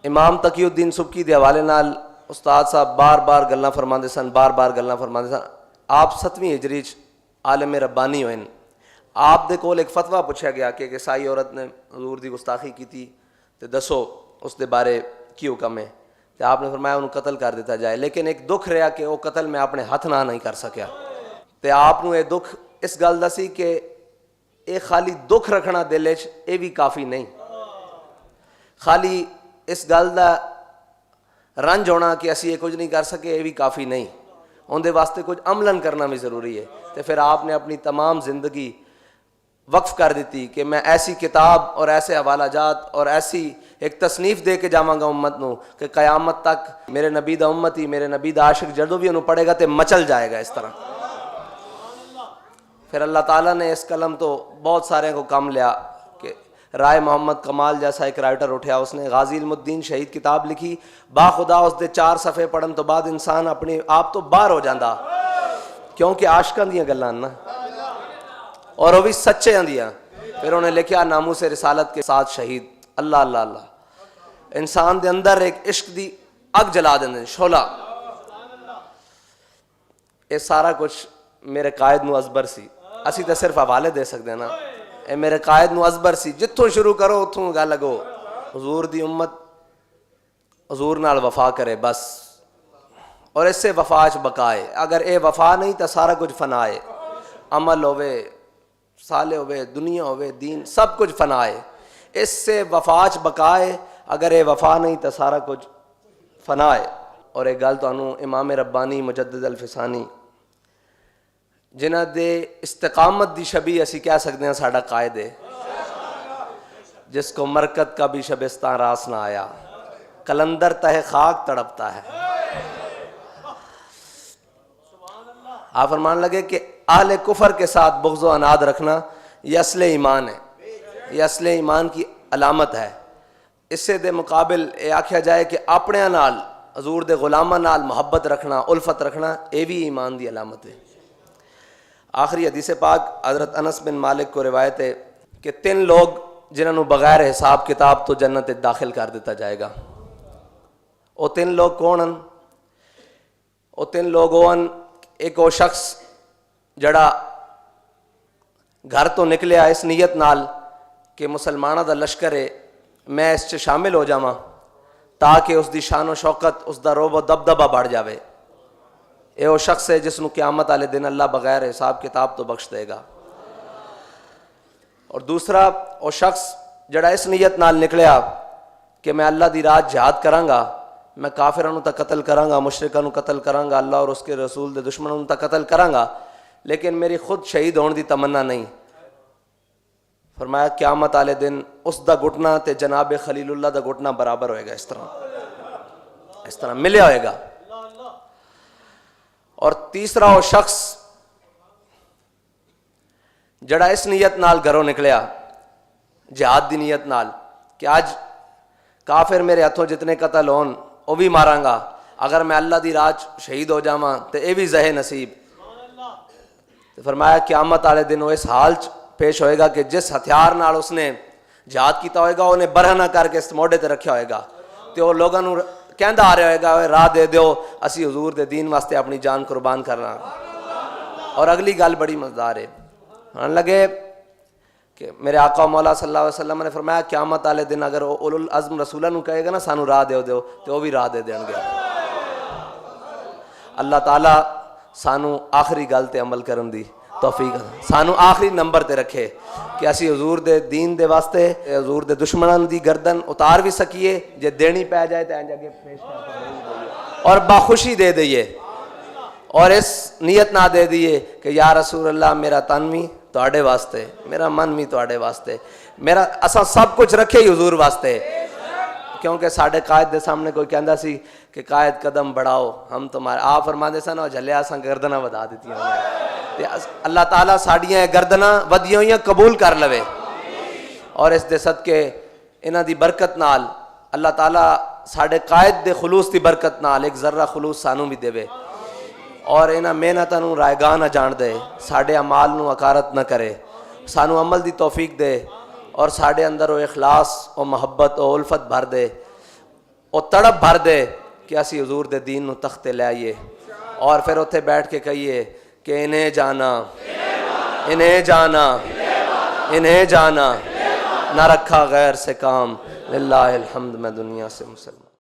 امام تقی الدین سبکی دے حوالے نال استاد صاحب بار بار گلاں فرماندے سن، بار بار گلاں فرماندے سن. آپ 7ویں ہجری عالم ربانی ہوئے. آپ دے کول ایک فتویٰ پوچھا گیا کہ ایک عیسائی عورت نے حضور دی گستاخی کی تے دسو اس دے بارے کی حکم ہے. تے آپ نے فرمایا انہوں قتل کر دیتا جائے، لیکن ایک دکھ رہا کہ وہ قتل میں اپنے ہاتھ نہ نہیں کر سکیا. تے آپ نو یہ دکھ اس گل دا سی کہ اے خالی دکھ رکھنا دل وچ اے بھی کافی نہیں، خالی اس گل دا رنج ہونا کہ اسی یہ کچھ نہیں کر سکے یہ بھی کافی نہیں، ان دے واسطے کچھ عملاً کرنا بھی ضروری ہے. تے پھر آپ نے اپنی تمام زندگی وقف کر دیتی کہ میں ایسی کتاب اور ایسے حوالہ جات اور ایسی ایک تصنیف دے کے جاواں گا امت نو کہ قیامت تک میرے نبی دا امتی، میرے نبی دا عاشق جدوں بھی انہوں پڑھے گا تے مچل جائے گا اس طرح. پھر اللہ تعالیٰ نے اس قلم تو بہت سارے کو کام لیا کہ رائے محمد کمال جیسا ایک رائٹر اٹھیا، اس نے غازی علم الدین شہید کتاب لکھی. باخدا اس دے 4 صفحے پڑھن تو بعد انسان اپنے آپ تو باہر ہو جاندہ، کیونکہ عاشقاں دیاں گلاں نا اور وہ بھی سچے دیاں. پھر انہوں نے لکھیا ناموس رسالت کے ساتھ شہید. اللہ اللہ اللہ، انسان دے اندر ایک عشق دی اگ جلا دیندے شعلہ. یہ سارا کچھ میرے قائد نو ازبر سی، اسی تے صرف حوالے دے سکتے ہیں نا. اے میرے قائد نو ازبر سی، جتوں شروع کرو اتوں گل لگو حضور دی امت حضور نال وفا کرے بس، اور اس سے وفا چ بقائے. اگر اے وفا نہیں تو سارا کچھ فنا ہے، عمل ہوئے، صالح ہوئے، دنیا ہوئے، دین سب کچھ فنا ہے. اس سے وفا چ بقائے، اگر اے وفا نہیں تو سارا کچھ فنا ہے. اور ایک گل تانوں امام ربانی مجدد الفسانی جنہ دے استقامت دی شبیہ اسی کہہ سکتے ہیں ساڈا قائد ہے، جس کو مرکت کا بھی شبستان راس نہ آیا، کلندر تہ خاک تڑپتا ہے. آپ فرمان لگے کہ اہل کفر کے ساتھ بغض و عناد رکھنا یہ اصل ایمان ہے، یہ اصل ایمان کی علامت ہے. اس سے دے مقابل یہ آکھیا جائے کہ اپنے نال حضور دے غلاماں نال محبت رکھنا، الفت رکھنا، یہ بھی ایمان دی علامت ہے. آخری حدیث پاک حضرت انس بن مالک کو روایت ہے کہ 3 لوگ جنہوں نے بغیر حساب کتاب تو جنت داخل کر دیتا جائے گا. وہ 3 لوگ کون ہیں؟ وہ 3 لوگ ہون، ایک وہ شخص جڑا گھر تو نکلیا اس نیت نال کہ مسلمانہ دا لشکر ہے میں اس سے شامل ہو جاواں تاکہ اس دی شان و شوکت، اس دا روب و دبدبہ بڑھ جاوے. اے وہ شخص ہے جس نو قیامت والے دن اللہ بغیر حساب کتاب تو بخش دے گا. اور دوسرا وہ شخص جڑا اس نیت نال نکلیا کہ میں اللہ دی راہ جہاد کراں گا، میں کافراں نو تا قتل کراں گا، مشرکاں نو قتل کراں گا، اللہ اور اس کے رسول دے دشمنوں نو تا قتل کراں گا، لیکن میری خود شہید ہون دی تمنا نہیں. فرمایا قیامت والے دن اس دا گھٹنا تے جناب خلیل اللہ دا گھٹنا برابر ہوئے گا، اس طرح ملیا ہوئے گا. اور تیسرا وہ شخص جڑا اس نیت نال گھروں نکلیا جہاد دی نیت نال کہ آج کافر میرے ہاتھوں جتنے قتل ہون وہ بھی ماراں گا، اگر میں اللہ دی راہ شہید ہو جاواں تو اے بھی زہ نصیب. فرمایا قیامت والے دن وہ اس حال پیش ہوئے گا کہ جس ہتھیار نال اس نے جہاد کیتا ہوئے گا انہیں برہنہ کر کے اس موڈے تے رکھیا ہوئے گا تے وہ لوگاں نوں کہندا آ رہا ہوئے گا راہ دے دیو، اسی حضور دے دین واسطے اپنی جان قربان کرنا. اور اگلی گل بڑی مزدار ہے، ہن لگے کہ میرے آقا مولا صلی اللہ علیہ وسلم نے فرمایا قیامت والے دن اگر اولو العزم رسولہ نو کہے گا نا سانو راہ دیو تو وہ بھی راہ دے دیں گے. اللہ تعالیٰ سانو آخری گل تے عمل کرن دی توفیق سانو آخری نمبر تے رکھے کہ اسی حضور دے دین دے واسطے حضور دے دشمنان دی گردن اتار بھی سکیے، جے دینی پہ جائے تو انج اگے پیش اور باخوشی دے دئیے، اور اس نیت نہ دے دیئے کہ یا رسول اللہ میرا تن بھی تواڈے واسطے، میرا من بھی تواڈے واسطے، میرا اساں سب کچھ رکھے ہی حضور واسطے. کیونکہ ساڈے قائد دے سامنے کوئی کہندا سی کہ قائد قدم بڑھاؤ ہم تمہارے، آپ فرماندے سن اور جھلیا اساں گردناں ودا دتیاں تے اللہ تعالیٰ ساڈیاں گردناں ودیاں ہوئیاں قبول کر لوے، اور اس دے صدقے انہاں دی برکت نال اللہ تعالیٰ ساڈے قائد دے خلوص دی برکت نال ایک ذرہ خلوص سانو بھی دے، اور انہاں محنتاں نوں رائے گاہ نہ جان دے، ساڈے اعمال نوں حقارت نہ کرے، سانو عمل دی توفیق دے، اور ساڈے اندر وہ اخلاص اور محبت اور الفت بھر دے. ਉਹ ਤੜਪ ਭਰ ਦੇ ਕਿ ਅਸੀਂ ਹਜ਼ور ਦੇ ਦੀਨ ਨੂੰ ਤਖਤੇ ਲੈ ਆਈਏ اور پھر اتھے بیٹھ کے کہیے کہ انہیں جانا انہیں جانا انہیں جانا نہ رکھا غیر سے کام للہ الحمد میں دنیا سے مسلمان